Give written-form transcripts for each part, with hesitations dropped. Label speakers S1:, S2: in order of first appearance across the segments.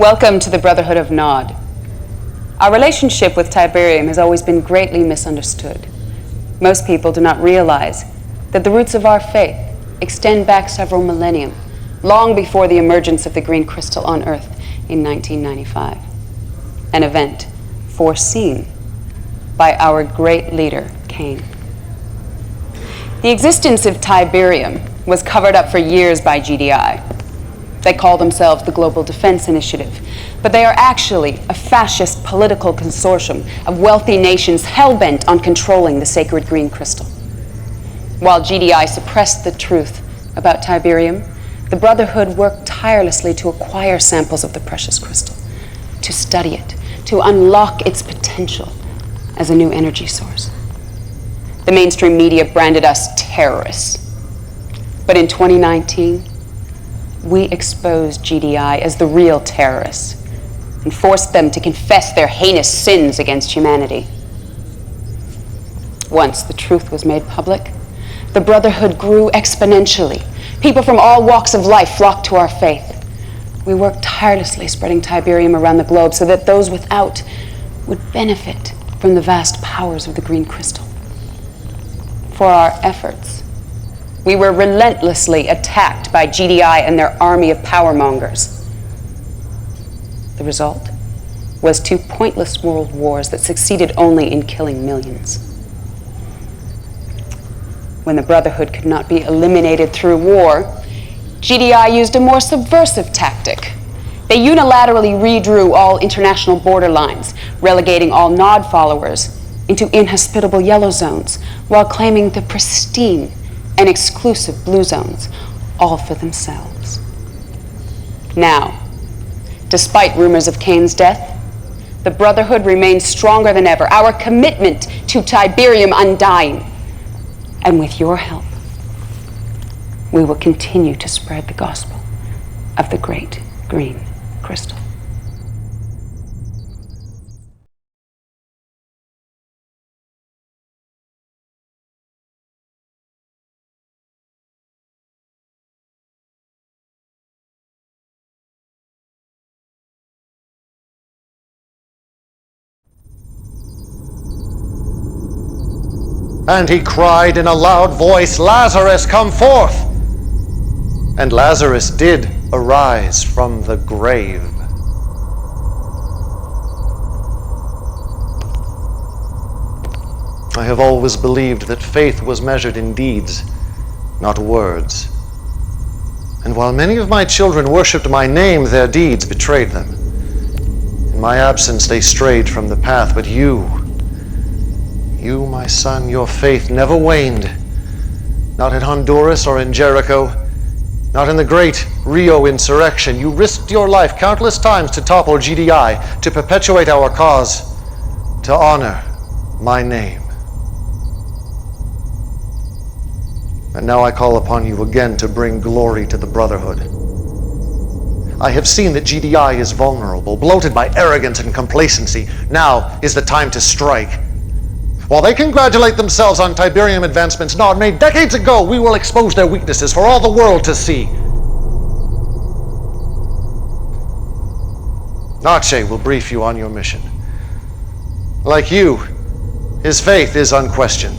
S1: Welcome to the Brotherhood of Nod. Our relationship with Tiberium has always been greatly misunderstood. Most people do not realize that the roots of our faith extend back several millennium, long before the emergence of the green crystal on Earth in 1995. An event foreseen by our great leader, Cain. The existence of Tiberium was covered up for years by GDI. They call themselves the Global Defense Initiative, but they are actually a fascist political consortium of wealthy nations hell-bent on controlling the sacred green crystal. While GDI suppressed the truth about Tiberium, the Brotherhood worked tirelessly to acquire samples of the precious crystal, to study it, to unlock its potential as a new energy source. The mainstream media branded us terrorists. But in 2019, we exposed GDI as the real terrorists and forced them to confess their heinous sins against humanity. Once the truth was made public, the Brotherhood grew exponentially. People from all walks of life flocked to our faith. We worked tirelessly spreading Tiberium around the globe so that those without would benefit from the vast powers of the green crystal. For our efforts, we were relentlessly attacked by GDI and their army of powermongers. The result was 2 pointless world wars that succeeded only in killing millions. When the Brotherhood could not be eliminated through war, GDI used a more subversive tactic. They unilaterally redrew all international border lines, relegating all Nod followers into inhospitable yellow zones, while claiming the pristine and exclusive blue zones, all for themselves. Now, despite rumors of Cain's death, the Brotherhood remains stronger than ever, our commitment to Tiberium undying. And with your help, we will continue to spread the gospel of the great green crystal.
S2: And he cried in a loud voice, "Lazarus, come forth!" And Lazarus did arise from the grave. I have always believed that faith was measured in deeds, not words. And while many of my children worshipped my name, their deeds betrayed them. In my absence, they strayed from the path, but you, my son, your faith never waned. Not in Honduras or in Jericho, not in the great Rio insurrection. You risked your life countless times to topple GDI, to perpetuate our cause, to honor my name. And now I call upon you again to bring glory to the Brotherhood. I have seen that GDI is vulnerable, bloated by arrogance and complacency. Now is the time to strike. While they congratulate themselves on Tiberium advancements Nod made decades ago, we will expose their weaknesses for all the world to see. Nache will brief you on your mission. Like you, his faith is unquestioned.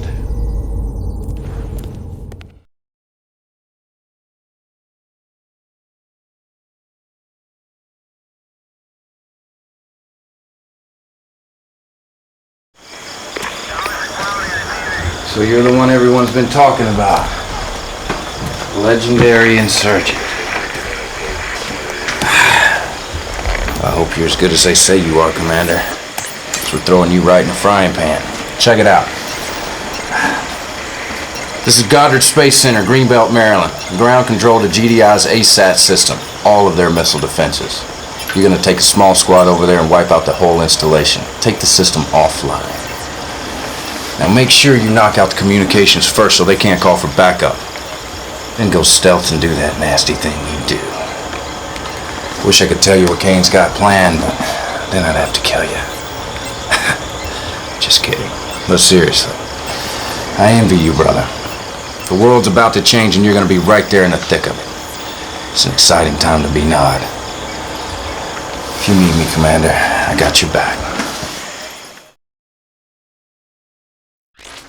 S3: So you're the one everyone's been talking about. Legendary insurgent. I hope you're as good as they say you are, Commander. So we're throwing you right in the frying pan. Check it out. This is Goddard Space Center, Greenbelt, Maryland. Ground control to GDI's ASAT system. All of their missile defenses. You're gonna take a small squad over there and wipe out the whole installation. Take the system offline. Now make sure you knock out the communications first so they can't call for backup. Then go stealth and do that nasty thing you do. Wish I could tell you what Cain's got planned, but then I'd have to kill you. Just kidding. But seriously, I envy you, brother. The world's about to change and you're gonna be right there in the thick of it. It's an exciting time to be Nod. If you need me, Commander, I got your back.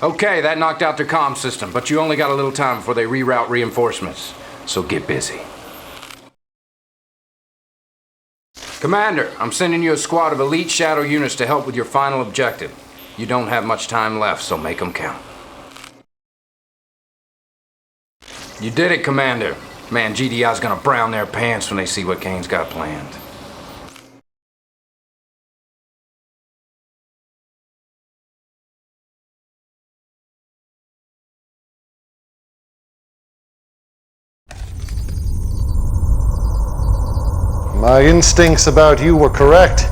S3: Okay, that knocked out their comm system, but you only got a little time before they reroute reinforcements. So get busy. Commander, I'm sending you a squad of elite Shadow units to help with your final objective. You don't have much time left, so make them count. You did it, Commander. Man, GDI's gonna brown their pants when they see what Kane's got planned.
S2: My instincts about you were correct.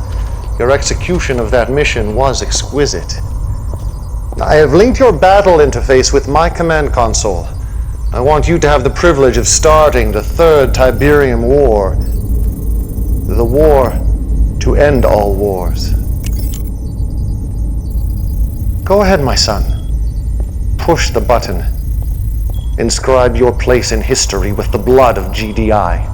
S2: Your execution of that mission was exquisite. I have linked your battle interface with my command console. I want you to have the privilege of starting the Third Tiberium War. The war to end all wars. Go ahead, my son. Push the button. Inscribe your place in history with the blood of GDI.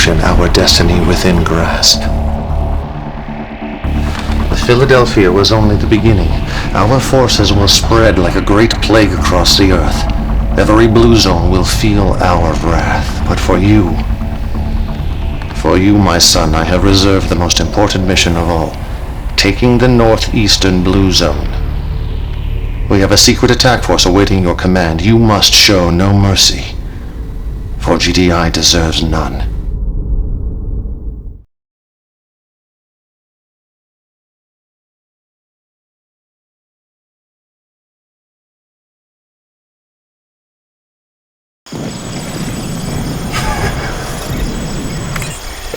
S2: Our destiny within grasp. Philadelphia was only the beginning. Our forces will spread like a great plague across the earth. Every blue zone will feel our wrath. But for you, my son, I have reserved the most important mission of all, taking the northeastern blue zone. We have a secret attack force awaiting your command. You must show no mercy, for GDI deserves none.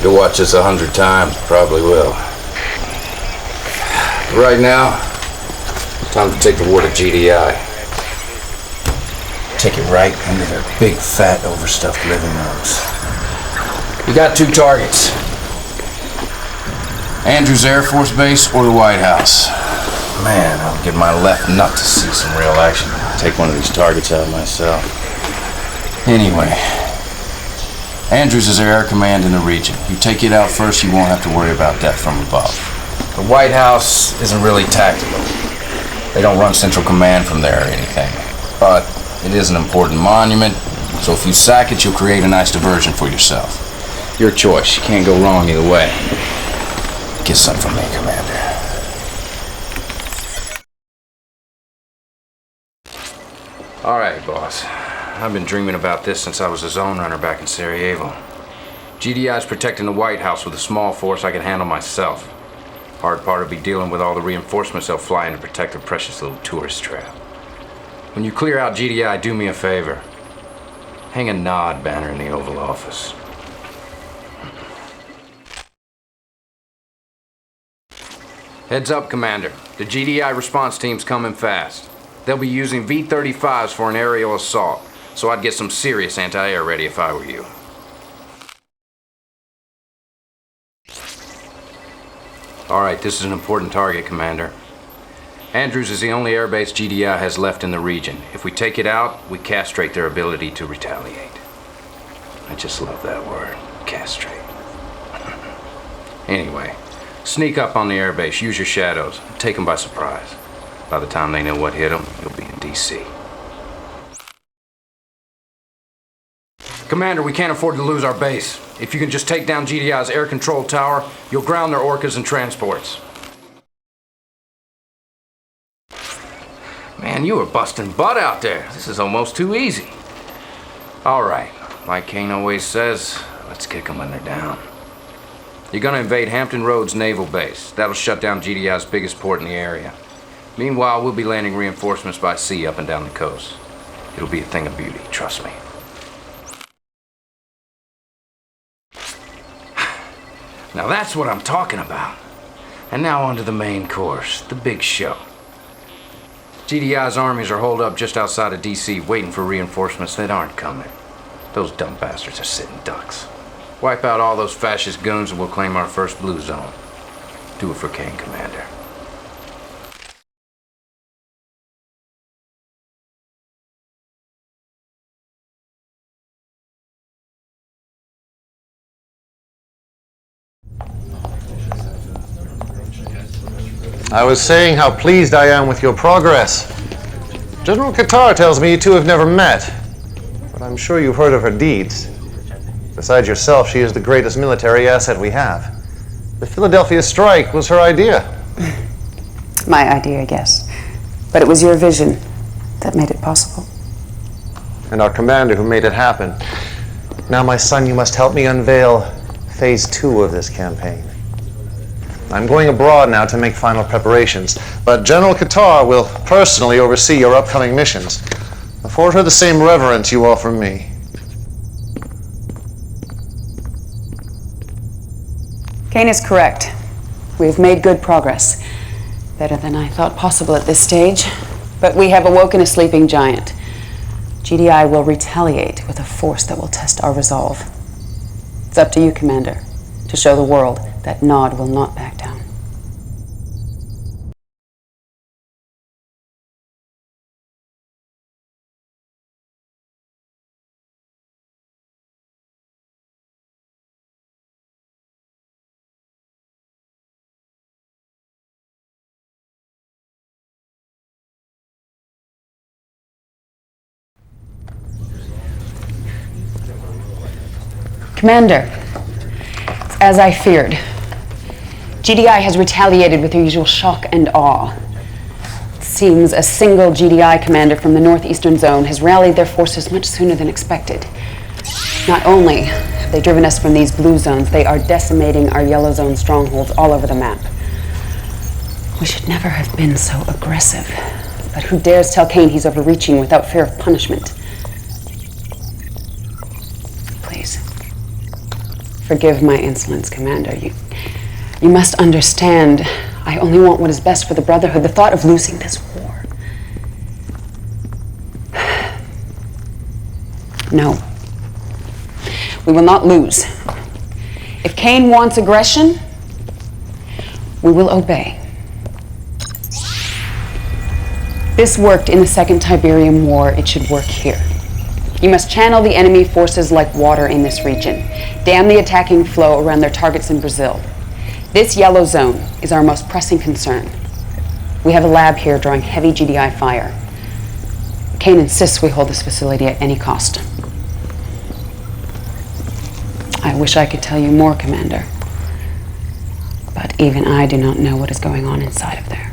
S3: To watch this 100 times, probably will. But right now, time to take the war to GDI. Take it right into their big, fat, overstuffed living rooms. You got 2 targets. Andrews Air Force Base or the White House. Man, I'll give my left nut to see some real action. Take one of these targets out myself. Anyway, Andrews is our air command in the region. You take it out first, you won't have to worry about death from above. The White House isn't really tactical. They don't run Central Command from there or anything. But it is an important monument, so if you sack it, you'll create a nice diversion for yourself. Your choice. You can't go wrong either way. Get some from me, Commander. All right, boss. I've been dreaming about this since I was a zone runner back in Sarajevo. GDI's protecting the White House with a small force I can handle myself. Hard part will be dealing with all the reinforcements they'll fly in to protect their precious little tourist trap. When you clear out GDI, do me a favor. Hang a nod banner in the Oval Office. Heads up, Commander. The GDI response team's coming fast. They'll be using V-35s for an aerial assault. So I'd get some serious anti-air ready if I were you. All right, this is an important target, Commander. Andrews is the only airbase GDI has left in the region. If we take it out, we castrate their ability to retaliate. I just love that word, castrate. Anyway, sneak up on the airbase, use your shadows, take them by surprise. By the time they know what hit them, you'll be in D.C. Commander, we can't afford to lose our base. If you can just take down GDI's air control tower, you'll ground their orcas and transports. Man, you were busting butt out there. This is almost too easy. All right, like Kane always says, let's kick them when they're down. You're gonna invade Hampton Roads Naval Base. That'll shut down GDI's biggest port in the area. Meanwhile, we'll be landing reinforcements by sea up and down the coast. It'll be a thing of beauty, trust me. Now that's what I'm talking about. And now on to the main course, the big show. GDI's armies are holed up just outside of D.C. waiting for reinforcements that aren't coming. Those dumb bastards are sitting ducks. Wipe out all those fascist goons and we'll claim our first blue zone. Do it for Kane, Commander.
S2: I was saying how pleased I am with your progress. General Qatar tells me you two have never met, but I'm sure you've heard of her deeds. Besides yourself, she is the greatest military asset we have. The Philadelphia strike was her idea.
S1: My idea, yes. But it was your vision that made it possible.
S2: And our commander who made it happen. Now, my son, you must help me unveil phase 2 of this campaign. I'm going abroad now to make final preparations, but General Qatar will personally oversee your upcoming missions. Afford her the same reverence you offer me.
S1: Kane is correct. We've made good progress. Better than I thought possible at this stage. But we have awoken a sleeping giant. GDI will retaliate with a force that will test our resolve. It's up to you, Commander, to show the world that Nod will not back down. Commander, as I feared, GDI has retaliated with their usual shock and awe. It seems a single GDI commander from the northeastern zone has rallied their forces much sooner than expected. Not only have they driven us from these blue zones, they are decimating our yellow zone strongholds all over the map. We should never have been so aggressive. But who dares tell Kane he's overreaching without fear of punishment? Please. Forgive my insolence, Commander. You must understand, I only want what is best for the Brotherhood. The thought of losing this war. No. We will not lose. If Kane wants aggression, we will obey. This worked in the Second Tiberium War. It should work here. You must channel the enemy forces like water in this region. Dam the attacking flow around their targets in Brazil. This yellow zone is our most pressing concern. We have a lab here drawing heavy GDI fire. Kane insists we hold this facility at any cost. I wish I could tell you more, Commander. But even I do not know what is going on inside of there.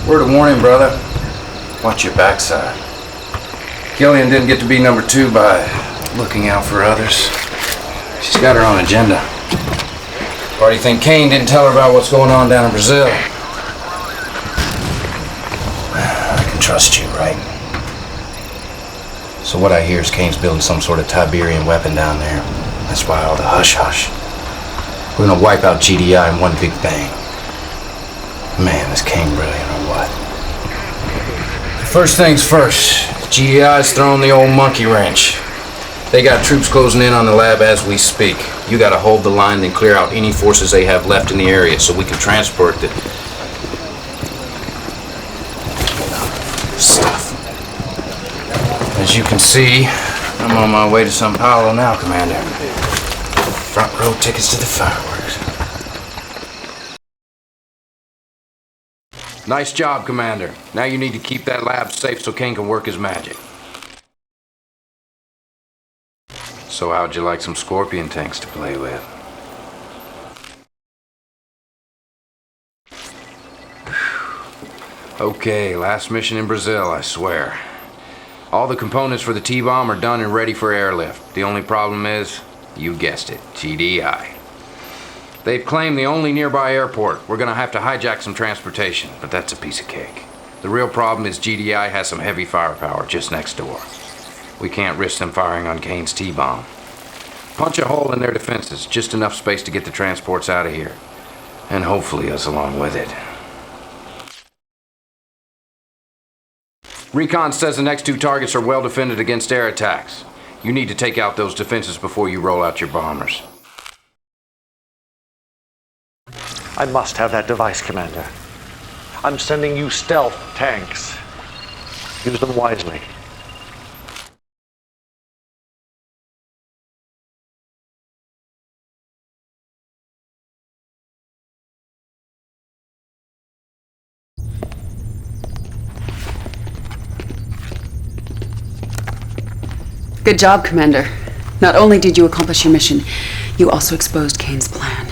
S3: Word of warning, brother. Watch your backside. Gillian didn't get to be number 2 by looking out for others. She's got her own agenda. Why do you think Kane didn't tell her about what's going on down in Brazil? I can trust you, right? So what I hear is Kane's building some sort of Tiberian weapon down there. That's why all the hush-hush. We're gonna wipe out GDI in one big bang. Man, is Kane brilliant or what? First things first, GDI's throwing the old monkey wrench. They got troops closing in on the lab as we speak. You gotta hold the line and clear out any forces they have left in the area so we can transport the stuff. As you can see, I'm on my way to Sao Paulo now, Commander. Front row tickets to the fireworks. Nice job, Commander. Now you need to keep that lab safe so Kane can work his magic. So how'd you like some Scorpion tanks to play with? Okay, last mission in Brazil, I swear. All the components for the T-bomb are done and ready for airlift. The only problem is, you guessed it, GDI. They've claimed the only nearby airport. We're gonna have to hijack some transportation, but that's a piece of cake. The real problem is GDI has some heavy firepower just next door. We can't risk them firing on Kane's T-bomb. Punch a hole in their defenses, just enough space to get the transports out of here. And hopefully us along with it. Recon says the next two targets are well defended against air attacks. You need to take out those defenses before you roll out your bombers.
S2: I must have that device, Commander. I'm sending you stealth tanks. Use them wisely.
S1: Good job, Commander. Not only did you accomplish your mission, you also exposed Kane's plan.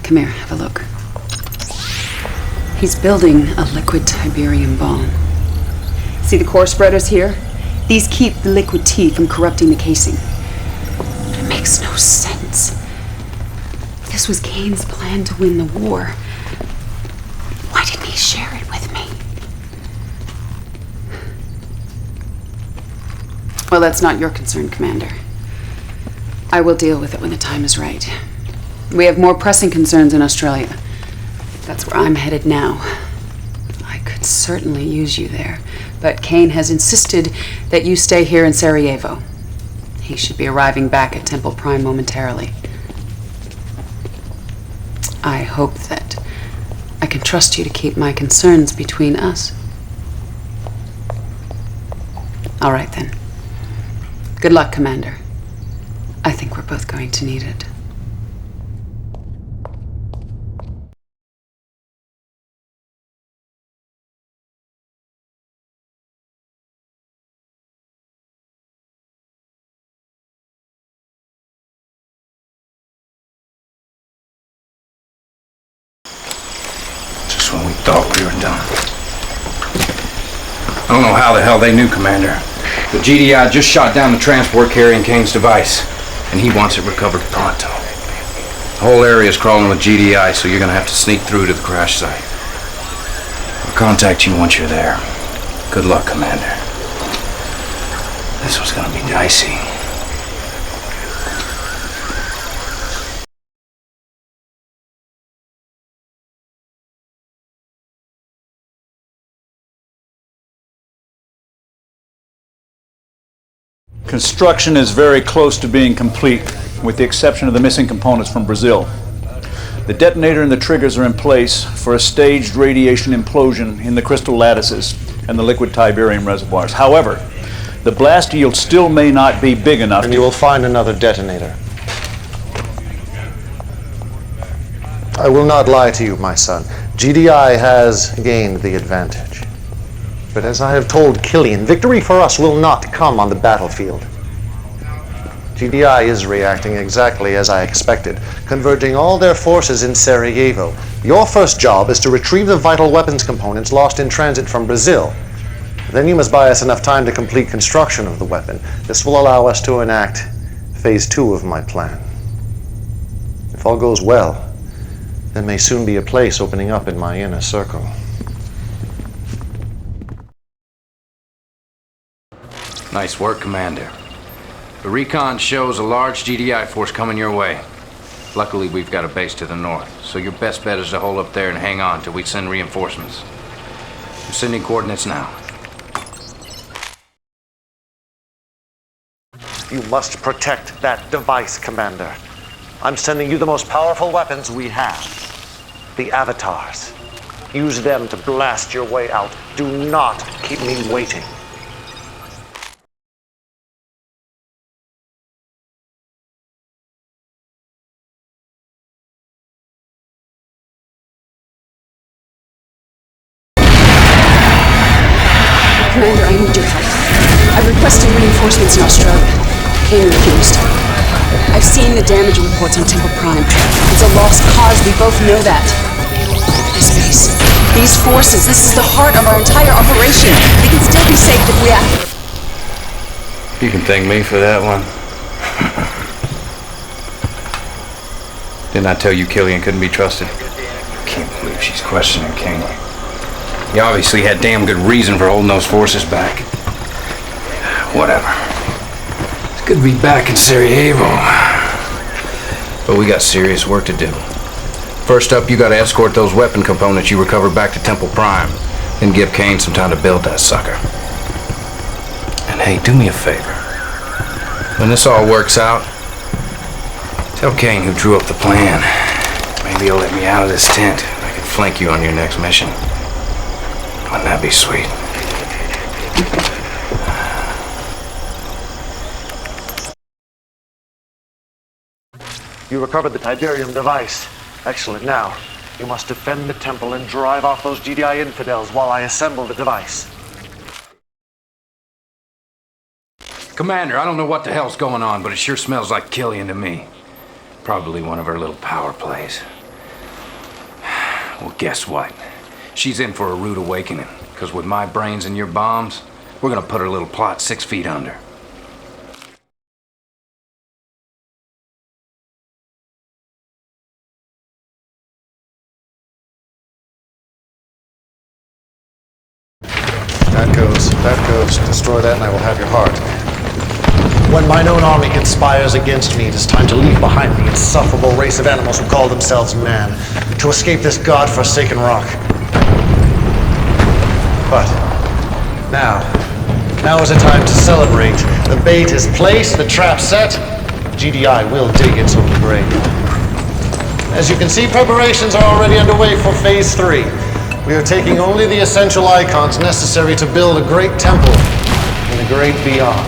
S1: Come here, have a look. He's building a liquid Tiberium bomb. See the core spreaders here? These keep the liquid tea from corrupting the casing. It makes no sense. This was Kane's plan to win the war. Why didn't he share it with me? Well, that's not your concern, Commander. I will deal with it when the time is right. We have more pressing concerns in Australia. That's where I'm headed now. I could certainly use you there, but Kane has insisted that you stay here in Sarajevo. He should be arriving back at Temple Prime momentarily. I hope that I can trust you to keep my concerns between us. All right, then. Good luck, Commander. I think we're both going to need it.
S3: Just when we thought we were done. I don't know how the hell they knew, Commander. The GDI just shot down the transport carrying Kane's device, and he wants it recovered pronto. The whole area is crawling with GDI, so you're gonna have to sneak through to the crash site. I'll contact you once you're there. Good luck, Commander. This was gonna be dicey.
S4: Construction is very close to being complete, with the exception of the missing components from Brazil. The detonator and the triggers are in place for a staged radiation implosion in the crystal lattices and the liquid Tiberium reservoirs. However, the blast yield still may not be big enough.
S2: And you will find another detonator. I will not lie to you, my son. GDI has gained the advantage. But as I have told Killian, victory for us will not come on the battlefield. GDI is reacting exactly as I expected, converging all their forces in Sarajevo. Your first job is to retrieve the vital weapons components lost in transit from Brazil. Then you must buy us enough time to complete construction of the weapon. This will allow us to enact phase 2 of my plan. If all goes well, there may soon be a place opening up in my inner circle.
S3: Nice work, Commander. The recon shows a large GDI force coming your way. Luckily, we've got a base to the north, so your best bet is to hold up there and hang on till we send reinforcements. I'm sending coordinates now.
S2: You must protect that device, Commander. I'm sending you the most powerful weapons we have. The Avatars. Use them to blast your way out. Do not keep me waiting.
S1: Commander, I need your help. I've requested reinforcements in Australia. Kane refused. I've seen the damage reports on Temple Prime. It's a lost cause, we both know that. This base, these forces, this is the heart of our entire operation. We can still be safe if we act.
S3: You can thank me for that one. Didn't I tell you Killian couldn't be trusted? Can't believe she's questioning Kane. He obviously had damn good reason for holding those forces back. Whatever. It's good to be back in Sarajevo. But we got serious work to do. First up, you gotta escort those weapon components you recovered back to Temple Prime, then give Kane some time to build that sucker. And hey, do me a favor. When this all works out, tell Kane who drew up the plan. Maybe he'll let me out of this tent. I can flank you on your next mission. Wouldn't that be sweet?
S2: You recovered the Tiberium device. Excellent. Now, you must defend the temple and drive off those GDI infidels while I assemble the device.
S3: Commander, I don't know what the hell's going on, but it sure smells like Killian to me. Probably one of her little power plays. Well, guess what? She's in for a rude awakening, because with my brains and your bombs, we're gonna put her little plot 6 feet under.
S2: That goes. Destroy that and I will have your heart. When mine own army conspires against me, it is time to leave behind the insufferable race of animals who call themselves man, to escape this god-forsaken rock. But now is a time to celebrate. The bait is placed, the trap set. GDI will dig its own grave. As you can see, preparations are already underway for Phase 3. We are taking only the essential icons necessary to build a great temple in the great beyond.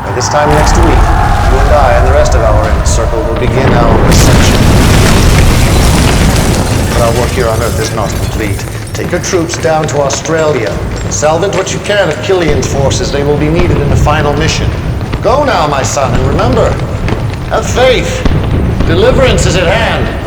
S2: By this time next week, you and I and the rest of our inner circle will begin our ascension. But our work here on Earth is not complete. Take your troops down to Australia. Salvage what you can of Killian's forces. They will be needed in the final mission. Go now, my son, and remember, have faith. Deliverance is at hand.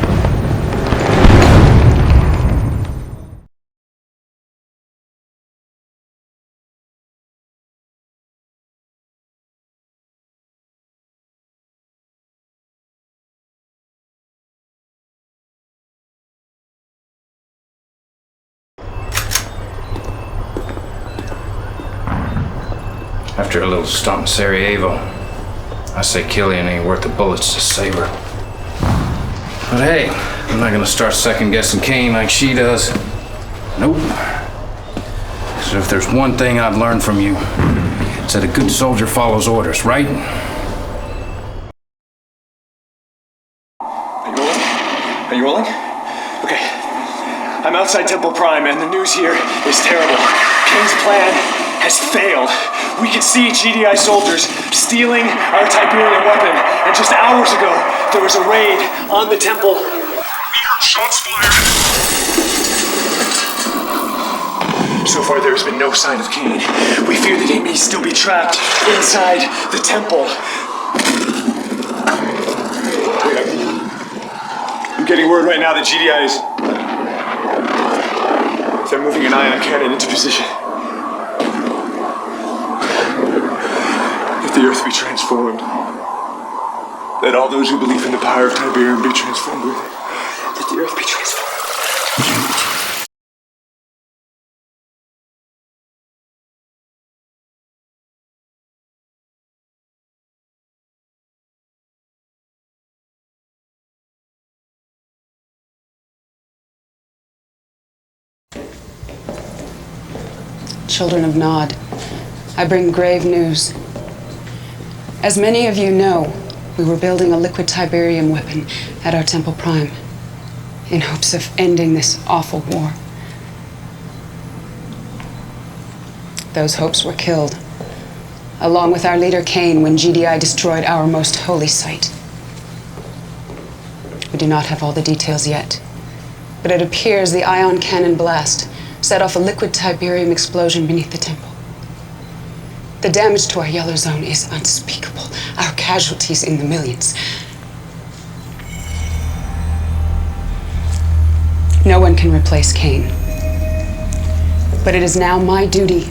S3: After a little stump in Sarajevo, I say Killian ain't worth the bullets to save her. But hey, I'm not gonna start second-guessing Kane like she does. Nope. So if there's one thing I've learned from you, it's that a good soldier follows orders, right?
S5: Are you rolling? Okay. I'm outside Temple Prime, and the news here is terrible. Kane's plan has failed. We can see GDI soldiers stealing our Tiberium weapon, and just hours ago, there was a raid on the temple. We heard shots fired. So far, there has been no sign of Kane. We fear that he may still be trapped inside the temple. I'm getting word right now that GDI is... They're moving an ion cannon into position. If the Earth be transformed, let all those who believe in the power of Tiberium be transformed with it. Let the Earth be transformed.
S1: Children of Nod, I bring grave news. As many of you know, we were building a liquid Tiberium weapon at our Temple Prime in hopes of ending this awful war. Those hopes were killed, along with our leader Cain, when GDI destroyed our most holy site. We do not have all the details yet, but it appears the ion cannon blast set off a liquid Tiberium explosion beneath the temple. The damage to our yellow zone is unspeakable. Our casualties in the millions. No one can replace Cain. But it is now my duty,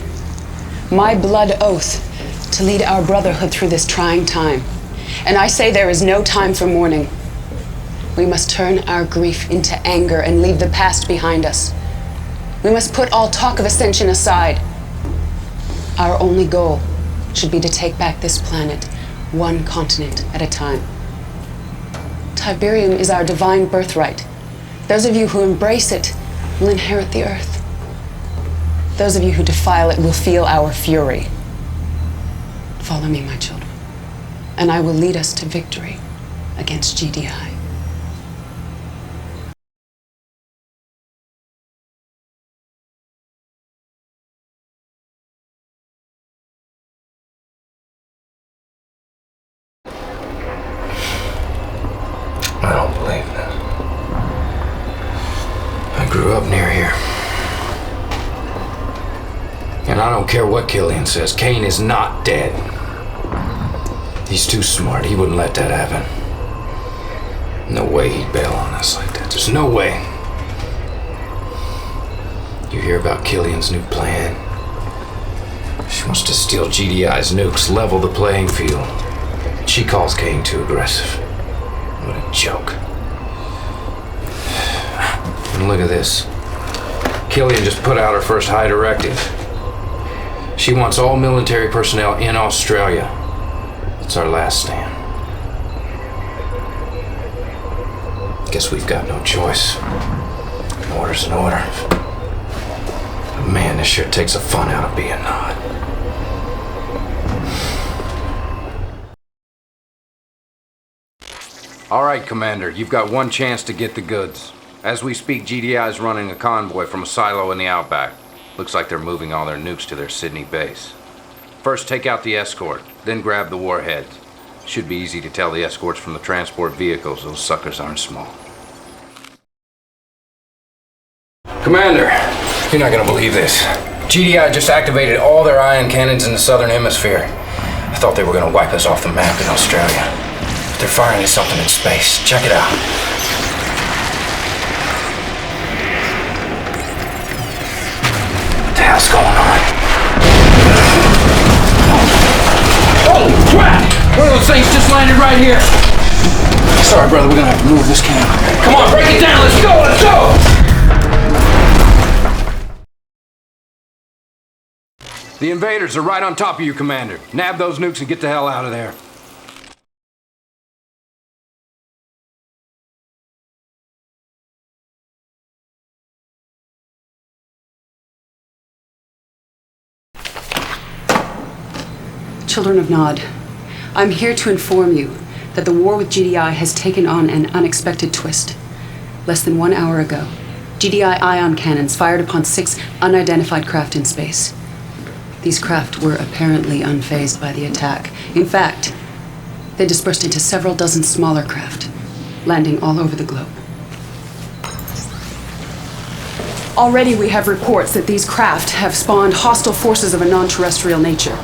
S1: my blood oath, to lead our brotherhood through this trying time. And I say there is no time for mourning. We must turn our grief into anger and leave the past behind us. We must put all talk of ascension aside. Our only goal should be to take back this planet, one continent at a time. Tiberium is our divine birthright. Those of you who embrace it will inherit the earth. Those of you who defile it will feel our fury. Follow me, my children, and I will lead us to victory against GDI.
S3: I don't believe this. I grew up near here. And I don't care what Killian says, Cain is not dead. He's too smart. He wouldn't let that happen. No way he'd bail on us like that. There's no way. You hear about Killian's new plan? She wants to steal GDI's nukes, level the playing field. She calls Cain too aggressive. What a joke. And look at this. Killian just put out her first high directive. She wants all military personnel in Australia. It's our last stand. Guess we've got no choice. An order's an order. But man, this sure takes the fun out of being Nod. All right, Commander, you've got one chance to get the goods. As we speak, GDI is running a convoy from a silo in the outback. Looks like they're moving all their nukes to their Sydney base. First, take out the escort, then grab the warheads. Should be easy to tell the escorts from the transport vehicles. Those suckers aren't small. Commander, you're not gonna believe this. GDI just activated all their ion cannons in the southern hemisphere. I thought they were gonna wipe us off the map in Australia. But they're firing at something in space. Check it out. What the hell's going on? Holy crap! One of those things just landed right here. Sorry, brother, we're gonna have to move this camp. Come on, break it down. Let's go. Let's go. The invaders are right on top of you, Commander. Nab those nukes and get the hell out of there.
S1: Children of Nod, I'm here to inform you that the war with GDI has taken on an unexpected twist. Less than 1 hour ago, GDI ion cannons fired upon 6 unidentified craft in space. These craft were apparently unfazed by the attack. In fact, they dispersed into several dozen smaller craft, landing all over the globe. Already we have reports that these craft have spawned hostile forces of a non-terrestrial nature.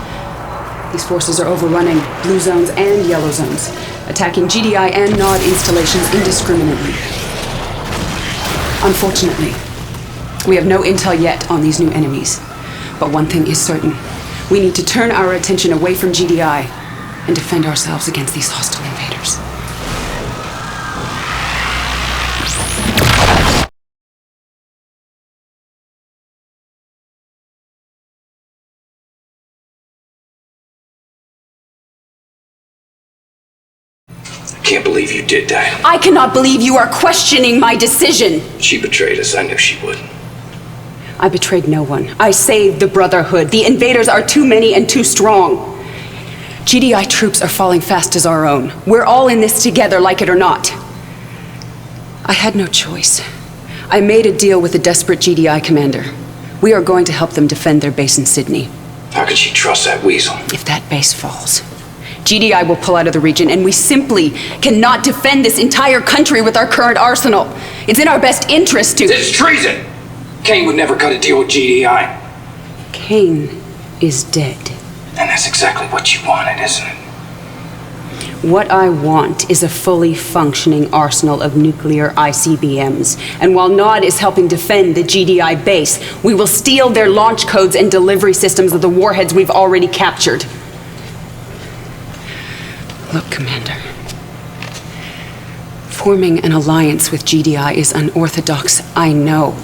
S1: These forces are overrunning blue zones and yellow zones, attacking GDI and Nod installations indiscriminately. Unfortunately, we have no intel yet on these new enemies. But one thing is certain. We need to turn our attention away from GDI and defend ourselves against these hostile invaders.
S3: I can't believe you did that.
S1: I cannot believe you are questioning my decision.
S3: She betrayed us. I knew she would.
S1: I betrayed no one. I saved the Brotherhood. The invaders are too many and too strong. GDI troops are falling fast as our own. We're all in this together, like it or not. I had no choice. I made a deal with a desperate GDI commander. We are going to help them defend their base in Sydney.
S3: How could she trust that weasel?
S1: If that base falls, GDI will pull out of the region, and we simply cannot defend this entire country with our current arsenal. It's in our best interest to—
S3: It's treason! Kane would never cut a deal with GDI.
S1: Kane is dead.
S3: And that's exactly what you wanted, isn't it?
S1: What I want is a fully functioning arsenal of nuclear ICBMs. And while Nod is helping defend the GDI base, we will steal their launch codes and delivery systems of the warheads we've already captured. Look, Commander. Forming an alliance with GDI is unorthodox, I know.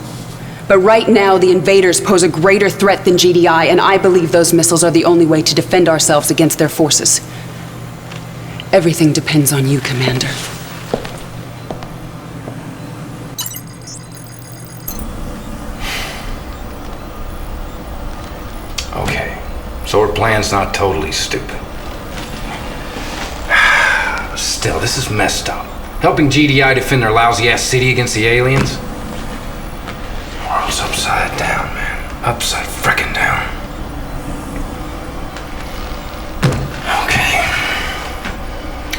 S1: But right now, the invaders pose a greater threat than GDI, and I believe those missiles are the only way to defend ourselves against their forces. Everything depends on you, Commander.
S3: Okay, so her plan's not totally stupid. Still, this is messed up. Helping GDI defend their lousy-ass city against the aliens? The world's upside down, man. Upside frickin' down. Okay.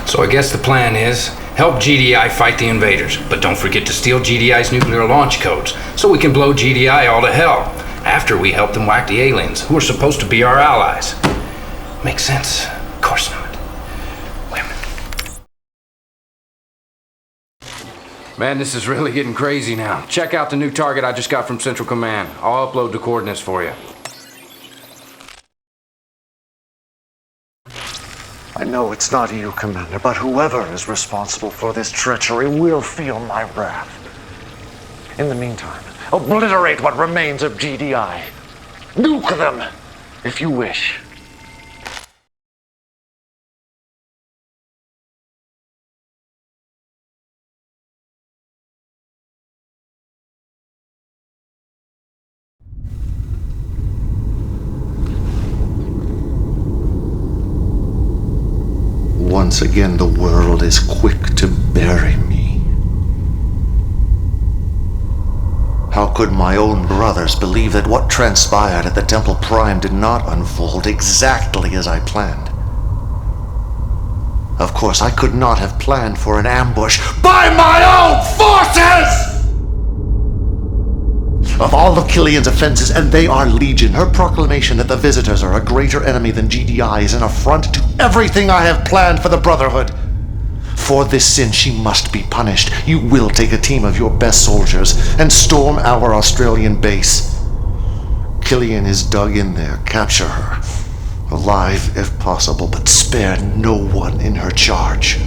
S3: So I guess the plan is, help GDI fight the invaders, but don't forget to steal GDI's nuclear launch codes, so we can blow GDI all to hell, after we help them whack the aliens, who are supposed to be our allies. Makes sense? Of course not. Man, this is really getting crazy now. Check out the new target I just got from Central Command. I'll upload the coordinates for you.
S2: I know it's not you, Commander, but whoever is responsible for this treachery will feel my wrath. In the meantime, obliterate what remains of GDI. Nuke them, if you wish. Once again, the world is quick to bury me. How could my own brothers believe that what transpired at the Temple Prime did not unfold exactly as I planned? Of course, I could not have planned for an ambush by my own forces! Of all of Killian's offenses, and they are legion, her proclamation that the Visitors are a greater enemy than GDI is an affront to everything I have planned for the Brotherhood. For this sin, she must be punished. You will take a team of your best soldiers and storm our Australian base. Killian is dug in there. Capture her. Alive, if possible, but spare no one in her charge.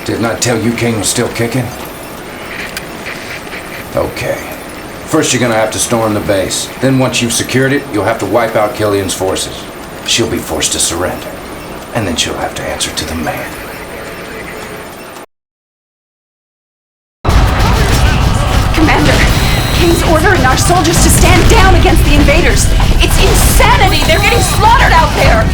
S3: Didn't I tell you Kane was still kicking? Okay. First you're gonna have to storm the base. Then once you've secured it, you'll have to wipe out Killian's forces. She'll be forced to surrender. And then she'll have to answer to the man.
S1: Commander, Kane's ordering our soldiers to stand down against the invaders. It's insanity! They're getting slaughtered out there!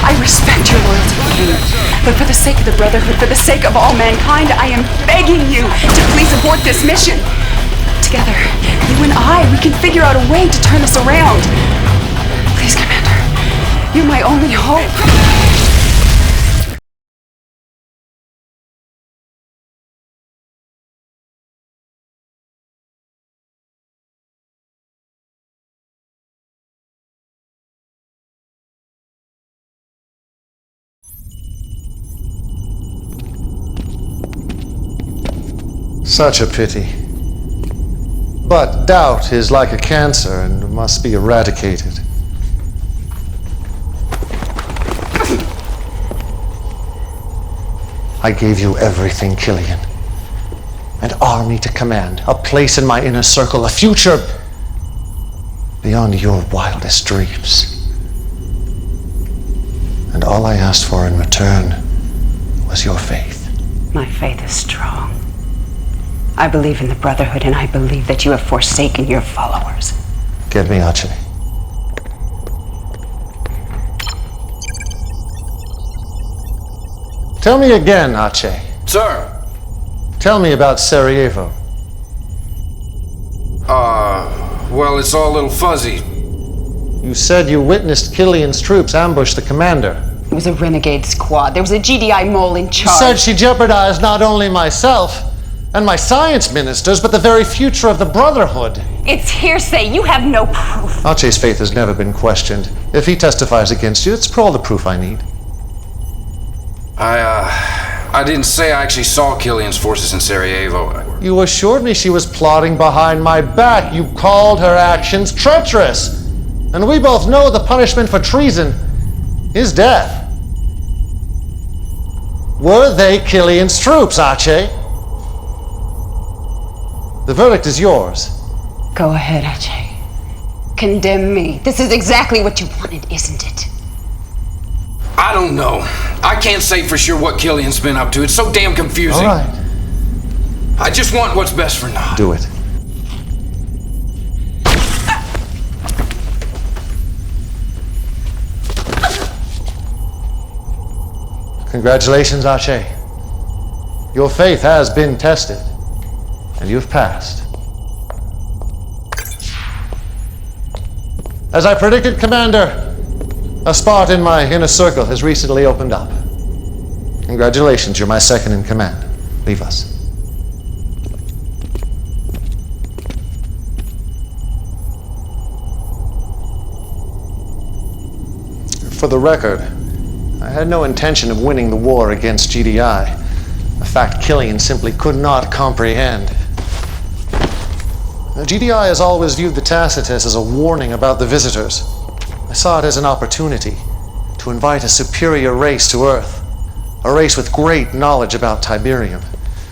S1: I respect your loyalty, Kane, but for the sake of the Brotherhood, for the sake of all mankind, I am begging you to please abort this mission. Together, you and I, we can figure out a way to turn this around. Please, Commander, you're my only hope.
S2: Such a pity. But doubt is like a cancer and must be eradicated. I gave you everything, Killian. An army to command, a place in my inner circle, a future beyond your wildest dreams. And all I asked for in return was your faith.
S1: My faith is strong. I believe in the Brotherhood, and I believe that you have forsaken your followers.
S2: Get me, Aceh. Tell me again, Aceh.
S3: Sir!
S2: Tell me about Sarajevo.
S3: Well, it's all a little fuzzy.
S2: You said you witnessed Killian's troops ambush the commander.
S1: It was a renegade squad. There was a GDI mole in
S2: You
S1: charge.
S2: said she jeopardized not only myself and my science ministers, but the very future of the Brotherhood.
S1: It's hearsay. You have no proof.
S2: Aceh's faith has never been questioned. If he testifies against you, it's all the proof I need.
S3: I didn't say I actually saw Killian's forces in Sarajevo.
S2: You assured me she was plotting behind my back. You called her actions treacherous. And we both know the punishment for treason is death. Were they Killian's troops, Aceh? The verdict is yours.
S1: Go ahead, Aceh. Condemn me. This is exactly what you wanted, isn't it?
S3: I don't know. I can't say for sure what Killian's been up to. It's so damn confusing.
S2: All right.
S3: I just want what's best for Nod.
S2: Do it. Congratulations, Aceh. Your faith has been tested, and you've passed. As I predicted, Commander, a spot in my inner circle has recently opened up. Congratulations, you're my second in command. Leave us. For the record, I had no intention of winning the war against GDI, a fact Killian simply could not comprehend. Now, GDI has always viewed the Tacitus as a warning about the visitors. I saw it as an opportunity to invite a superior race to Earth, a race with great knowledge about Tiberium.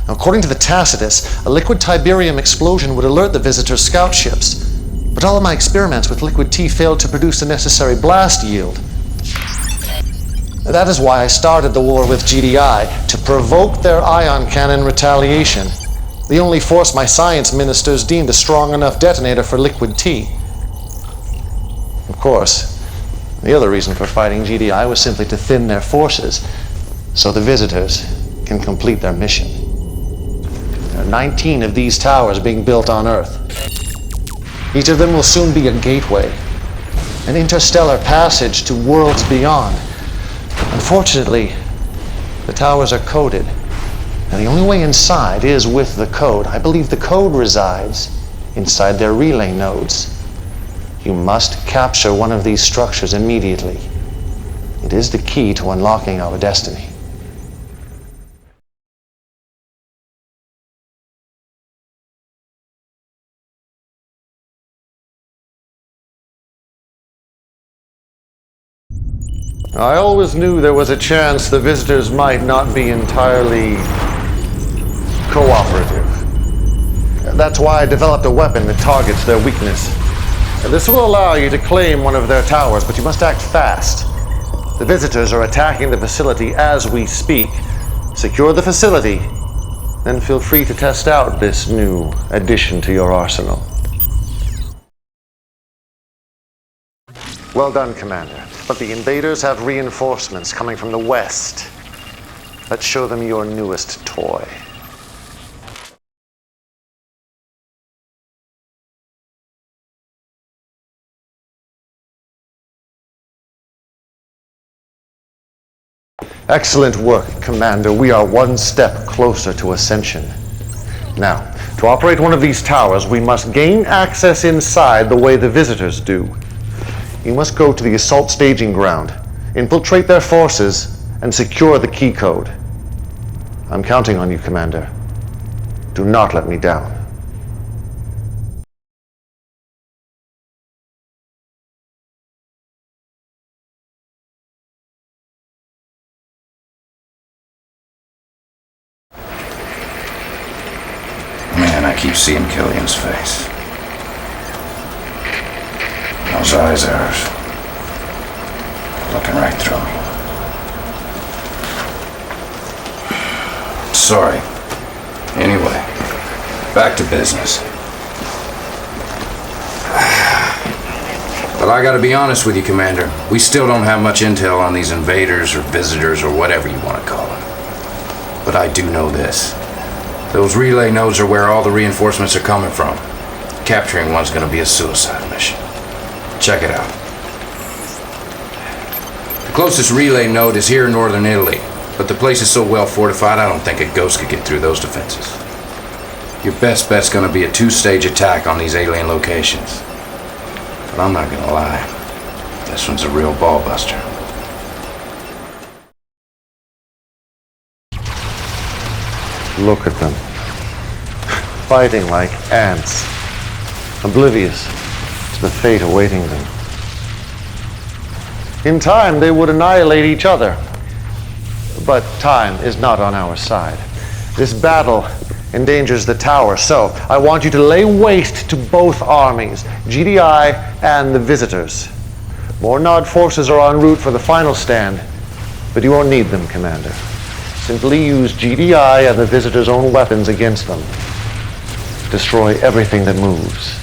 S2: Now, according to the Tacitus, a liquid Tiberium explosion would alert the visitors' scout ships, but all of my experiments with liquid T failed to produce the necessary blast yield. That is why I started the war with GDI, to provoke their ion cannon retaliation, the only force my science ministers deemed a strong enough detonator for liquid T. Of course, the other reason for fighting GDI was simply to thin their forces, so the visitors can complete their mission. There are 19 of these towers being built on Earth. Each of them will soon be a gateway, an interstellar passage to worlds beyond. Unfortunately, the towers are coded, and the only way inside is with the code. I believe the code resides inside their relay nodes. You must capture one of these structures immediately. It is the key to unlocking our destiny. I always knew there was a chance the visitors might not be entirely cooperative. That's why I developed a weapon that targets their weakness. This will allow you to claim one of their towers, but you must act fast. The visitors are attacking the facility as we speak. Secure the facility, then feel free to test out this new addition to your arsenal. Well done, Commander. But the invaders have reinforcements coming from the west. Let's show them your newest toy. Excellent work, Commander. We are one step closer to ascension. Now, to operate one of these towers, we must gain access inside the way the visitors do. You must go to the assault staging ground, infiltrate their forces, and secure the key code. I'm counting on you, Commander. Do not let me down.
S3: Man, I keep seeing Killian's face. Those eyes of hers. Looking right through me. Sorry. Anyway, back to business. But I gotta be honest with you, Commander. We still don't have much intel on these invaders or visitors or whatever you want to call them. But I do know this. Those relay nodes are where all the reinforcements are coming from. Capturing one's gonna be a suicide mission. Check it out. The closest relay node is here in northern Italy, but the place is so well fortified I don't think a ghost could get through those defenses. Your best bet's gonna be a two-stage attack on these alien locations. But I'm not gonna lie, this one's a real ball buster.
S2: Look at them. Fighting like ants, oblivious to the fate awaiting them. In time, they would annihilate each other. But time is not on our side. This battle endangers the tower, so I want you to lay waste to both armies, GDI and the visitors. More Nod forces are en route for the final stand, but you won't need them, Commander. Simply use GDI and the visitors' own weapons against them. Destroy everything that moves.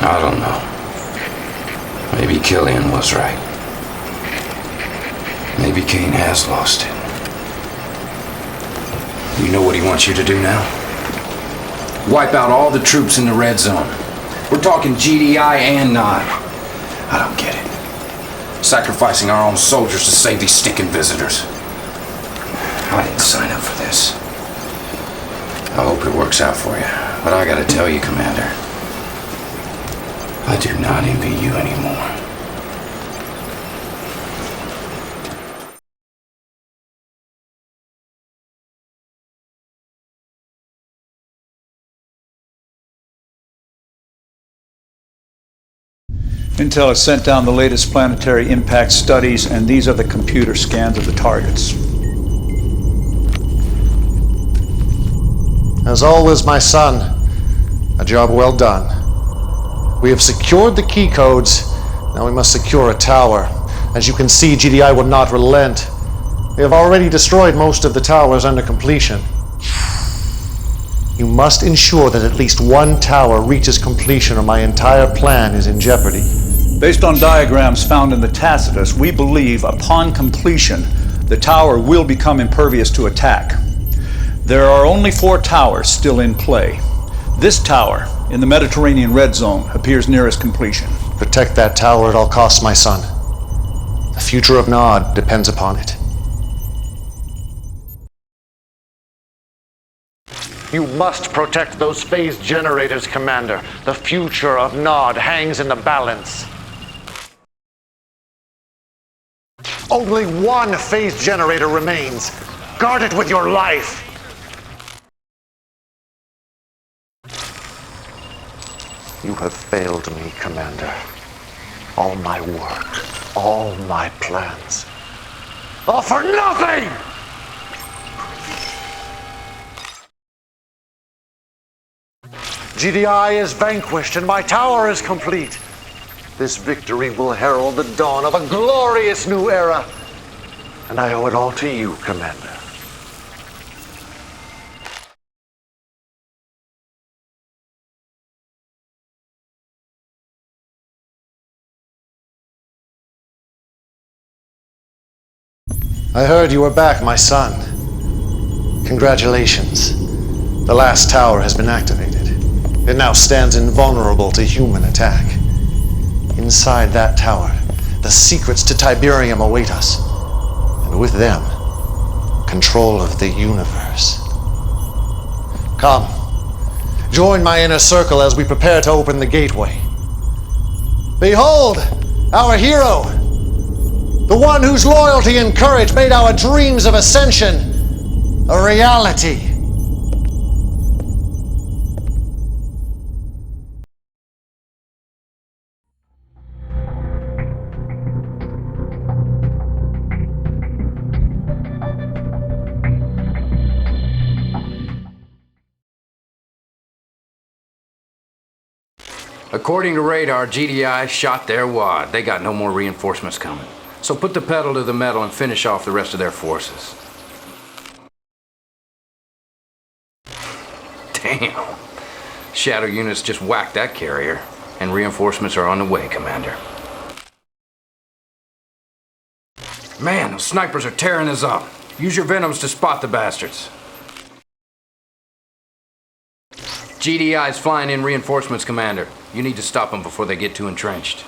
S3: I don't know. Maybe Killian was right. Maybe Kane has lost it. You know what he wants you to do now? Wipe out all the troops in the red zone. We're talking GDI and Nod. I don't get it. Sacrificing our own soldiers to save these stinking visitors. I didn't sign up for this. I hope it works out for you. But I gotta tell you, Commander, I do not envy you anymore.
S4: Intel has sent down the latest planetary impact studies, and these are the computer scans of the targets.
S2: As always, my son, a job well done. We have secured the key codes. Now we must secure a tower. As you can see, GDI will not relent. They have already destroyed most of the towers under completion. You must ensure that at least one tower reaches completion or my entire plan is in jeopardy.
S4: Based on diagrams found in the Tacitus, we believe upon completion, the tower will become impervious to attack. There are only 4 towers still in play. This tower, in the Mediterranean red zone, appears nearest completion.
S2: Protect that tower at all costs, my son. The future of Nod depends upon it. You must protect those phase generators, Commander. The future of Nod hangs in the balance. Only one phase generator remains. Guard it with your life. You have failed me, Commander. All my work, all my plans, all for nothing! GDI is vanquished and my tower is complete. This victory will herald the dawn of a glorious new era. And I owe it all to you, Commander. I heard you were back, my son. Congratulations. The last tower has been activated. It now stands invulnerable to human attack. Inside that tower, the secrets to Tiberium await us. And with them, control of the universe. Come, join my inner circle as we prepare to open the gateway. Behold, our hero! The one whose loyalty and courage made our dreams of ascension a reality.
S3: According to radar, GDI shot their wad. They got no more reinforcements coming. So put the pedal to the metal and finish off the rest of their forces. Damn. Shadow units just whacked that carrier, and reinforcements are on the way, Commander. Man, those snipers are tearing us up. Use your venoms to spot the bastards. GDI's flying in reinforcements, Commander. You need to stop them before they get too entrenched.